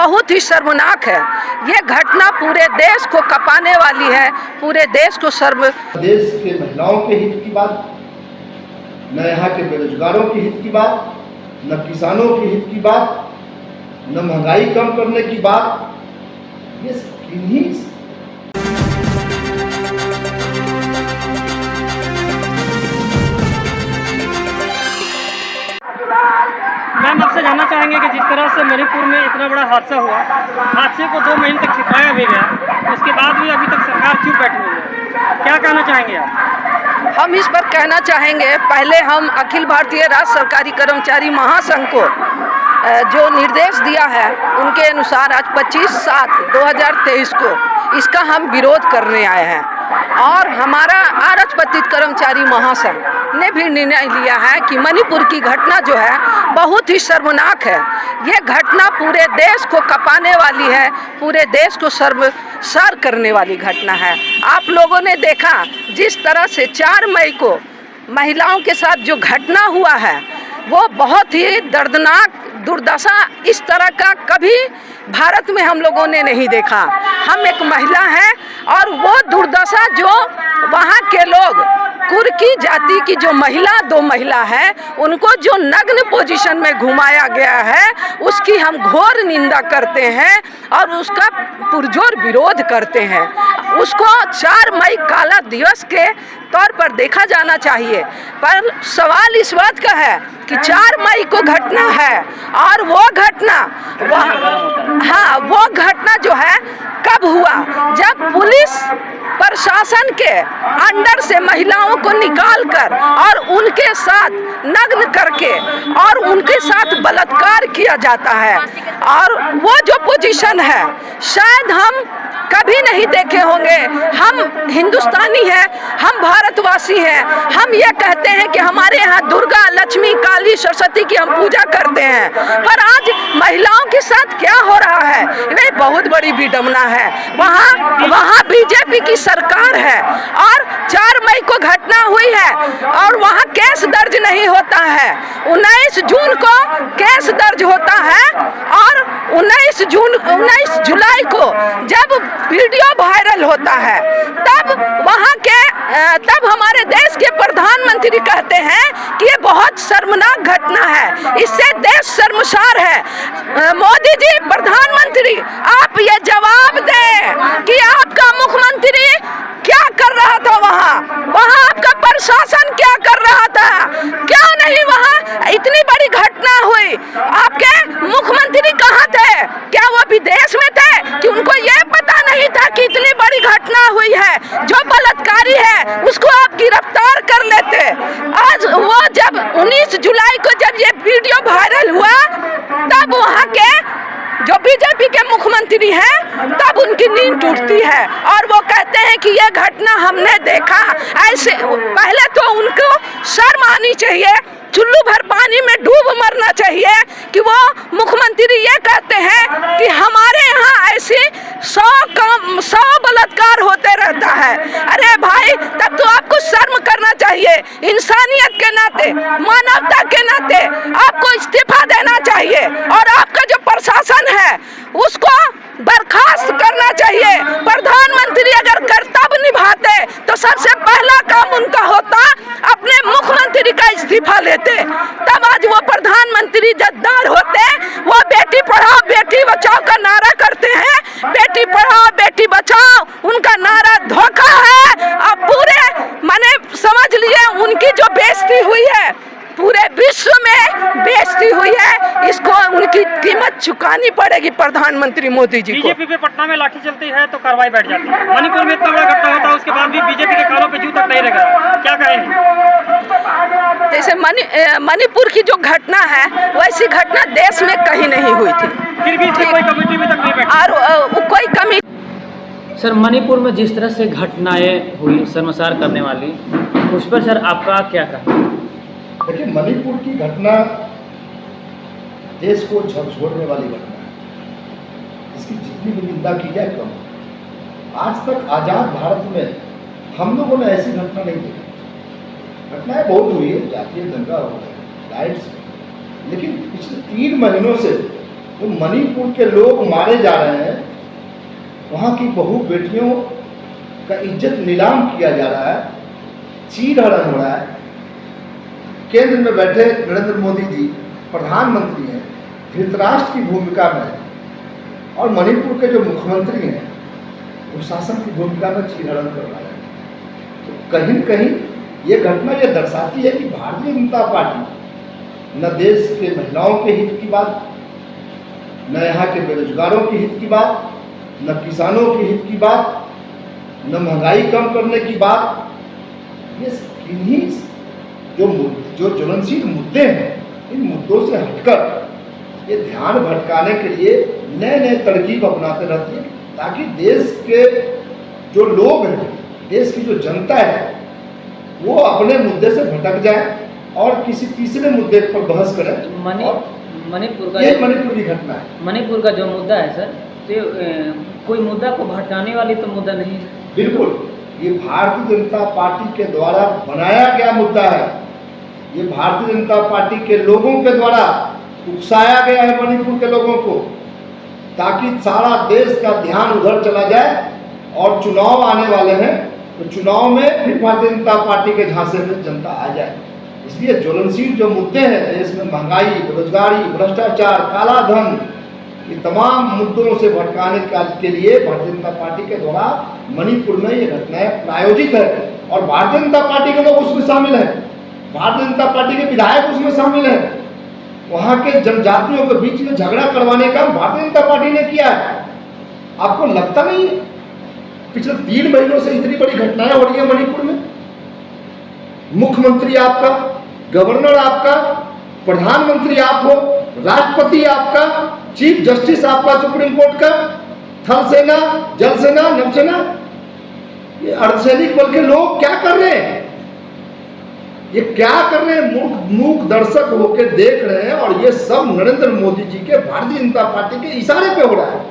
बहुत ही शर्मनाक है। ये घटना पूरे देश को कपाने वाली है, पूरे देश को देश के महिलाओं के हित की बात, न यहाँ के बेरोजगारों के हित की बात, न किसानों के हित की बात, न महंगाई कम करने की बात, ये किन्हीं मैम आपसे जानना चाहेंगे कि जिस तरह से मणिपुर में इतना बड़ा हादसा हुआ, हादसे को 2 महीने तक छिपाया भी गया, उसके बाद भी अभी तक सरकार चुप बैठी हुई है, क्या कहना चाहेंगे आप? हम इस पर कहना चाहेंगे, पहले हम अखिल भारतीय राज्य सरकारी कर्मचारी महासंघ को जो निर्देश दिया है उनके अनुसार आज 25/7/2023 को इसका हम विरोध करने आए हैं। और हमारा आरक्षित कर्मचारी महासंघ ने भी निर्णय लिया है कि मणिपुर की घटना जो है बहुत ही शर्मनाक है। ये घटना पूरे देश को कपाने वाली है, पूरे देश को शर्मसार करने वाली घटना है। आप लोगों ने देखा जिस तरह से 4 मई को महिलाओं के साथ जो घटना हुआ है वो बहुत ही दर्दनाक दुर्दशा, इस तरह का कभी भारत में हम लोगों ने नहीं देखा। हम एक महिला हैं और वो दुर्दशा जो वहाँ के लोग कुर्की जाति की जो महिला 2 महिला है उनको जो नग्न पोजीशन में घुमाया गया है उसकी हम घोर निंदा करते हैं और उसका पुरजोर विरोध करते हैं। उसको 4 मई काला दिवस के तौर पर देखा जाना चाहिए। पर सवाल इस बात का है कि 4 मई को घटना है और वो घटना वो घटना जो है कब हुआ, जब पुलिस प्रशासन के अंडर से महिलाओं को निकालकर और उनके साथ नग्न करके और उनके साथ बलात्कार किया जाता है। और वो जो पोजीशन है शायद हम कभी नहीं देखे होंगे। हम हिंदुस्तानी हैं, हम भारतवासी हैं, हम ये कहते हैं कि हमारे यहाँ दुर्गा, लक्ष्मी, काली, सरस्वती की हम पूजा करते हैं, पर आज महिलाओं के साथ क्या हो रहा है ये बहुत बड़ी विडंबना है। वहाँ बीजेपी की सरकार है और 4 मई को घटना हुई है और वहाँ केस दर्ज नहीं होता है। 19 जून को केस दर्ज होता है और 19 जुलाई को जब वीडियो वायरल होता है तब हमारे देश के प्रधानमंत्री कहते हैं कि ये बहुत शर्मनाक घटना है, इससे देश शर्मसार है। मोदी जी प्रधानमंत्री आप ये जवाब दें कि आपका मुख्यमंत्री क्या कर रहा था, वहाँ आपका प्रशासन क्या कर रहा था, क्यों नहीं वहाँ इतनी बड़ी घटना हुई, आपके मुख्यमंत्री कहाँ थे, क्या वो विदेश में थे कि उनको ये पता नहीं था कि इतनी बड़ी घटना हुई है, जो बलात्कारी है उसको आप गिरफ्तार कर लेते। आज वो जब 19 जुलाई को जब ये वीडियो वायरल हुआ तब वहाँ के जो बीजेपी के मुख्यमंत्री हैं तब उनकी नींद टूटती है और वो कहते हैं कि ये घटना हमने देखा। ऐसे पहले तो उनको शर्म आनी चाहिए, चुल्लू भर पानी में डूब मरना चाहिए कि वो मुख्यमंत्री ये कहते हैं कि हमारे यहाँ ऐसी 100 बलात्कार होते रहता है। अरे भाई तब तो आपको शर्म करना चाहिए, इंसानियत के नाते, मानवता के नाते आपको इस्तीफा देना चाहिए और आपका जो प्रशासन है उसको बर्खास्त करना चाहिए। प्रधानमंत्री अगर कर्तव्य निभाते तो सबसे पहला काम उनका होता अपने मुख्यमंत्री का इस्तीफा लेते, तब आज वो प्रधानमंत्री जद्दार होते। वो बेटी पढ़ाओ बेटी बचाओ का नारा करते हैं, बेटी पढ़ाओ बेटी बचाओ उनका नारा धोखा है। अब पूरे माने समझ लिए उनकी जो बेइज्जती हुई है पूरे विश्व में बेइज्जती हुई है, इसको उनकी कीमत चुकानी पड़ेगी प्रधानमंत्री मोदी जी को। बीजेपी पे पटना में लाठी चलती है तो कार्रवाई बैठ जाती है, मणिपुर में इतना बड़ा घटना होता है उसके बाद भी बीजेपी के कानों पे जू तक नहीं लग रहा, क्या कहेंगे? जैसे मणिपुर की जो घटना है वैसी घटना देश में कहीं नहीं हुई थी, फिर भी कोई कमेटी में तक नहीं बैठी और कोई कमेटी। सर मणिपुर में जिस तरह से घटनाएं हुई शर्मसार करने वाली, उस पर सर आपका क्या कहना? देखिए मणिपुर की घटना देश को झकझोरने वाली घटना है, इसकी जितनी भी निंदा की जाए कम। आज तक आज़ाद भारत में हम लोगों ने ऐसी घटना नहीं देखी। घटनाएं बहुत हुई है, जातीय दंगा हो गया, राइट्स, लेकिन पिछले 3 महीनों से वो मणिपुर के लोग मारे जा रहे हैं, वहाँ की बहू बेटियों का इज्जत नीलाम किया जा रहा है, चीरहरण हो रहा है। केंद्र में बैठे नरेंद्र मोदी जी प्रधानमंत्री हैं, धृतराष्ट्र की भूमिका में, और मणिपुर के जो मुख्यमंत्री हैं वो शासन की भूमिका में चीरहरण कर रहा है। तो कहीं न कहीं ये घटना ये दर्शाती है कि भारतीय जनता पार्टी न देश के महिलाओं के हित की बात, न यहाँ के बेरोजगारों के हित की बात, न किसानों के हित की बात, न महंगाई कम करने की बात, ये किन्हीं जो ज्वलनशील मुद्दे हैं, इन मुद्दों से हटकर ये ध्यान भटकाने के लिए नए नए तरकीब अपनाते रहती है, ताकि देश के जो लोग हैं, देश की जो जनता है, वो अपने मुद्दे से भटक जाए और किसी तीसरे मुद्दे पर बहस करें। मणिपुर का ये मणिपुर की घटना है। मणिपुर का जो मुद्दा है सर, तो कोई मुद्दा को भटकाने वाली तो मुद्दा नहीं है। बिल्कुल, ये भारतीय जनता पार्टी के द्वारा बनाया गया मुद्दा है। ये भारतीय जनता पार्टी के लोगों के द्वारा उकसाया गया है मणिपुर के लोगों को, ताकि सारा देश का ध्यान उधर चला जाए। और चुनाव आने वाले हैं, तो चुनाव में फिर भारतीय जनता पार्टी के झांसे में जनता आ जाए। इसलिए ज्वलनशील जो मुद्दे हैं देश में, महंगाई, बेरोजगारी, भ्रष्टाचार, काला धन, ये तमाम मुद्दों से भटकाने के लिए भारतीय जनता पार्टी के द्वारा मणिपुर में ये घटनाएं प्रायोजित है, और भारतीय जनता पार्टी के लोग उसमें शामिल हैं, भारतीय जनता पार्टी के विधायक उसमें शामिल हैं। वहाँ के जनजातियों के बीच में झगड़ा करवाने का भारतीय जनता पार्टी ने किया है। आपको लगता नहीं है पिछले 3 महीनों से इतनी बड़ी घटनाएं हो रही है मणिपुर में? मुख्यमंत्री आपका, गवर्नर आपका, प्रधानमंत्री आप हो, राष्ट्रपति आपका, चीफ जस्टिस आपका सुप्रीम कोर्ट का, थल सेना, जल सेना, नौसेना, ये अर्धसैनिक बल के लोग क्या कर रहे हैं? ये क्या कर रहे हैं? मूक दर्शक होकर देख रहे हैं, और ये सब नरेंद्र मोदी जी के, भारतीय जनता पार्टी के इशारे पे हो रहा है।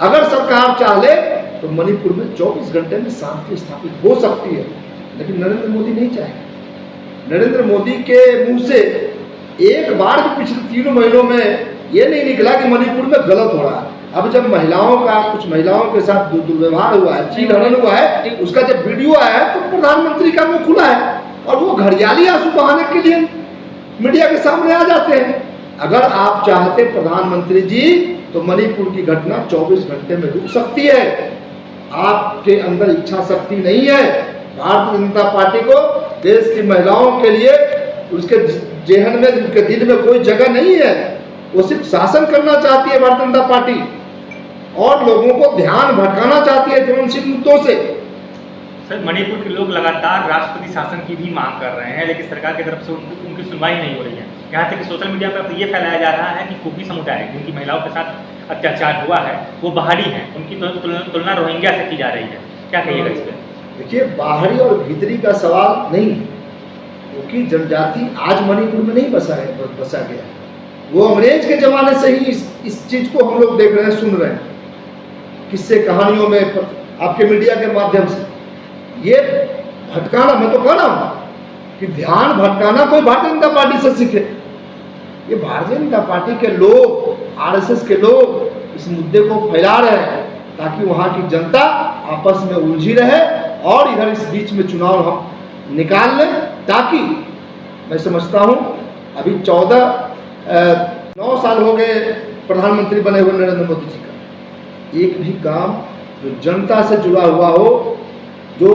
अगर सरकार चाहे तो मणिपुर में 24 घंटे में शांति स्थापित हो सकती है, लेकिन नरेंद्र मोदी नहीं चाहे। नरेंद्र मोदी के मुंह से एक बार भी पिछले 3 महीनों में ये नहीं निकला कि मणिपुर में गलत हो रहा है। अब जब कुछ महिलाओं के साथ दुर्व्यवहार हुआ है, चीरहरण हुआ है, उसका जब वीडियो आया है, तो प्रधानमंत्री का मुंह खुला है, और वो घड़ियाली आंसू बहाने के लिए मीडिया के सामने आ जाते हैं। अगर आप चाहते प्रधानमंत्री जी, तो मणिपुर की घटना 24 घंटे में रुक सकती है। आपके अंदर इच्छा शक्ति नहीं है। भारतीय जनता पार्टी को देश की महिलाओं के लिए उसके जेहन में, उसके दिल में कोई जगह नहीं है। वो सिर्फ शासन करना चाहती है भारतीय जनता पार्टी, और लोगों को ध्यान भटकाना चाहती है ज्वलनशील मुद्दों से। सर, मणिपुर के लोग लगातार राष्ट्रपति शासन की भी मांग कर रहे हैं, लेकिन सरकार की तरफ से उनकी सुनवाई नहीं हो रही है। यहाँ तक कि सोशल मीडिया पर ये फैलाया जा रहा है कि कुकी समुदाय, जिनकी महिलाओं के साथ अत्याचार हुआ है, वो बाहरी हैं, उनकी तुलना रोहिंग्या से की जा रही है। क्या कहिएगा इस पर? देखिए, बाहरी और भीतरी का सवाल नहीं, क्योंकि जनजाति आज मणिपुर में नहीं बसा गया है। वो अंग्रेज के ज़माने से ही इस चीज़ को हम लोग देख रहे हैं, सुन रहे हैं, किस्से कहानियों में, आपके मीडिया के माध्यम से। ये भटकाना, मैं तो कह रहा हूँ कि ध्यान भटकाना कोई भारतीय जनता पार्टी से सीखे। ये भारतीय जनता पार्टी के लोग, आरएसएस के लोग इस मुद्दे को फैला रहे हैं, ताकि वहाँ की जनता आपस में उलझी रहे, और इधर इस बीच में चुनाव हम निकाल लें, ताकि मैं समझता हूँ अभी 9 साल हो गए प्रधानमंत्री बने हुए नरेंद्र मोदी जी का, एक भी काम जो जनता से जुड़ा हुआ हो, जो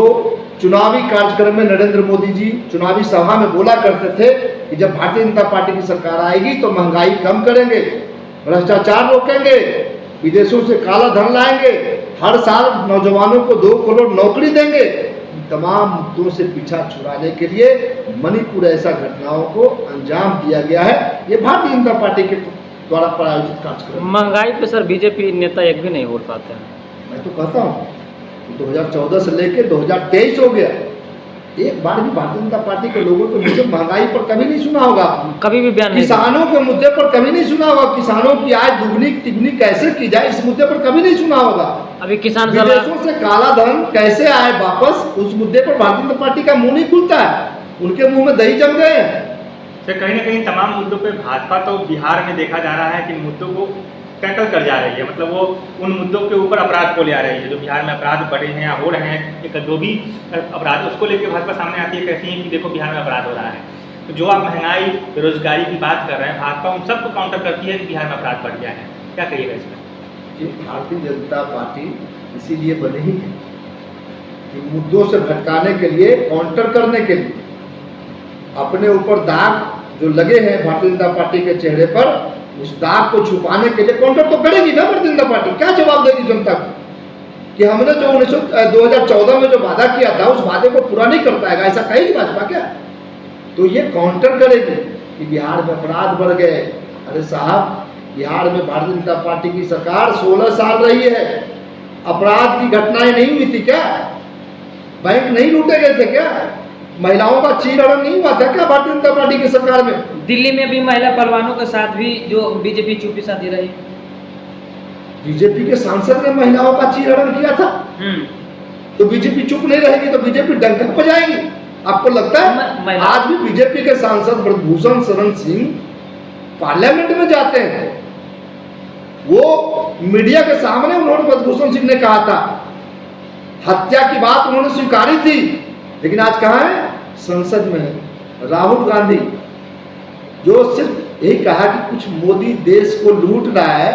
चुनावी कार्यक्रम में नरेंद्र मोदी जी चुनावी सभा में बोला करते थे कि जब भारतीय जनता पार्टी की सरकार आएगी तो महंगाई कम करेंगे, भ्रष्टाचार रोकेंगे, विदेशों से काला धन लाएंगे, हर साल नौजवानों को 2 करोड़ नौकरी देंगे। तमाम मुद्दों से पीछा छुड़ाने के लिए मणिपुर ऐसा घटनाओं को अंजाम दिया गया है। ये भारतीय जनता पार्टी के द्वारा प्रायोजित कार्यक्रम। महंगाई पे सर बीजेपी नेता एक भी नहीं वोट पाते हैं। मैं तो कहता हूँ 2014 से लेकर 2023 हो गया, एक बार भी भारतीय जनता पार्टी के लोगों को मुझे महंगाई पर कभी नहीं सुना होगा, कभी भी बयान नहीं। किसानों के मुद्दे पर कभी नहीं सुना होगा, किसानों की आय दुगनी तिगुनी कैसे की जाए, इस मुद्दे पर कभी नहीं सुना होगा। अभी किसान विदेशों से काला धन कैसे आए वापस, उस मुद्दे पर भारतीय जनता पार्टी का मुंह नहीं खुलता है। उनके मुंह में दही जम गए हैं। सर कहीं ना कहीं तमाम मुद्दों पे भाजपा तो बिहार में देखा जा रहा है कि मुद्दों को टैकल कर जा रही है, मतलब वो उन मुद्दों के ऊपर अपराध को ले आ रही है। जो बिहार में अपराध बढ़े हैं या हो रहे हैं, एक जो भी अपराध उसको लेकर भाजपा सामने आती है, कहती है कि देखो बिहार में अपराध हो रहा है। तो जो आप महंगाई बेरोजगारी की बात कर रहे हैं, भाजपा उन सबको काउंटर करती है कि बिहार में अपराध बढ़ गया है। क्या कहिएगा इसमें? कि भारतीय जनता पार्टी इसीलिए बनी ही है कि मुद्दों से भटकाने के लिए, काउंटर करने के लिए, अपने ऊपर दाग जो लगे हैं भारतीय जनता पार्टी के चेहरे पर, उस दाग को छुपाने के लिए काउंटर तो करेगी ना भारतीय जनता पार्टी। क्या जवाब देगी जनता को कि हमने जो 2014 में जो वादा किया था उस वादे को पूरा नहीं कर पाएगा, ऐसा कहेगी भाजपा क्या? तो ये काउंटर करेगी कि बिहार में अपराध बढ़ गए। अरे साहब, बिहार में भारतीय जनता पार्टी की सरकार 16 साल रही है, अपराध की घटनाएं नहीं हुई थी क्या? बैंक नहीं लूटे गए थे क्या? महिलाओं का चीरहरण नहीं हुआ था क्या भारतीय जनता पार्टी की सरकार में? दिल्ली में भी महिला पहलवानों के साथ भी जो बीजेपी चुप्पी साधी रही, बीजेपी के सांसद ने महिलाओं का चीरहरण किया था, तो बीजेपी चुप नहीं रहेगी तो बीजेपी डंका बजाएगी। आपको लगता है आज भी बीजेपी के सांसद ब्रजभूषण शरण सिंह पार्लियामेंट में जाते हैं? वो मीडिया के सामने उन्होंने ब्रजभूषण सिंह ने कहा था, हत्या की बात उन्होंने स्वीकारी थी, लेकिन आज कहाँ है? संसद में है। राहुल गांधी जो सिर्फ यही कहा कि कुछ मोदी देश को लूट रहा है,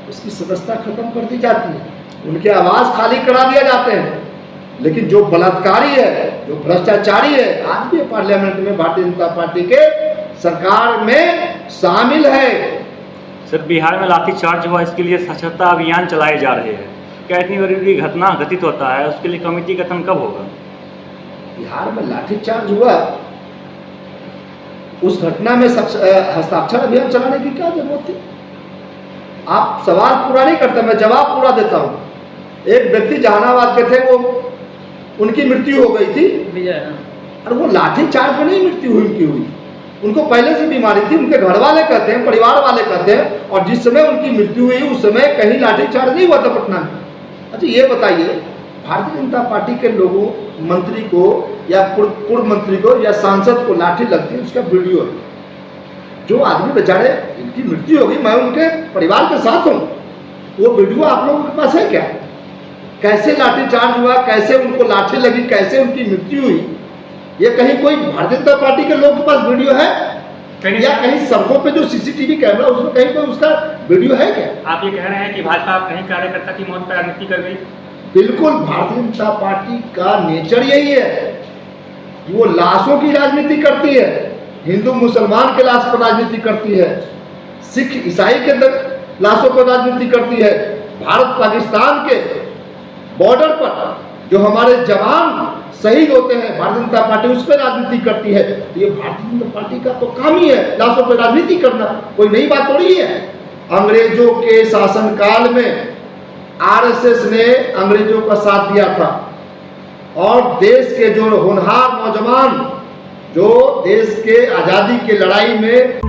उसकी सदस्यता खत्म कर दी जाती है, उनके आवाज खाली करा दिया जाते हैं। लेकिन जो बलात्कारी है, जो भ्रष्टाचारी है, आज भी पार्लियामेंट में भारतीय जनता पार्टी के सरकार में शामिल है। सर बिहार में लाठीचार्ज हुआ, इसके लिए सचेतनता अभियान चलाए जा रहे हैं। क्या इतनी बड़ी घटना घटित होता है, उसके लिए कमेटी गठन कब होगा? बिहार में लाठीचार्ज हुआ, उस घटना में हस्ताक्षर अभियान चलाने की क्या जरूरत थी? आप सवाल पूरा नहीं करते, मैं जवाब पूरा देता हूं। एक व्यक्ति जहानाबाद के थे, वो उनकी मृत्यु हो गई थी, और वो लाठीचार्ज में नहीं मृत्यु हुई, उनको पहले से बीमारी थी, उनके घर वाले कहते हैं, परिवार वाले कहते हैं, और जिस समय उनकी मृत्यु हुई उस समय कहीं लाठीचार्ज नहीं हुआ था पटना में। अच्छा ये बताइए, भारतीय जनता पार्टी के लोगों, मंत्री को या पूर्व मंत्री को या सांसद को लाठी लगती है, उसका वीडियो है। जो आदमी बेचारे जिनकी मृत्यु होगी, मैं उनके परिवार के साथ हूँ, वो वीडियो आप लोगों के पास है क्या? कैसे लाठीचार्ज हुआ, कैसे उनको लाठी लगी, कैसे उनकी मृत्यु हुई, ये कहीं कोई भारतीय जनता पार्टी के लोगों के पास वीडियो है? या कहीं सड़कों पे जो सीसीटीवी कैमरा उसमें कहीं कोई उसका वीडियो है क्या? आप ये कह रहे हैं कि भाजपा कहीं कार्यकर्ता की मौत पर राजनीति कर गई? बिल्कुल, भारतीय जनता पार्टी का नेचर यही है कि वो लाशों की राजनीति करती है, हिंदू मुसलमान के लाश पर राजनीति करती है, सिख ईसाई के लाशों पर राजनीति करती है, भारत पाकिस्तान के बॉर्डर पर जो हमारे जवान शहीद होते हैं, भारतीय जनता पार्टी उस पर राजनीति करती है। तो ये भारतीय जनता पार्टी का तो काम ही है लाशों पर राजनीति करना, कोई नई बात थोड़ी है। अंग्रेजों के शासनकाल में आरएसएस ने अंग्रेजों का साथ दिया था, और देश के जो होनहार नौजवान जो देश के आज़ादी के लड़ाई में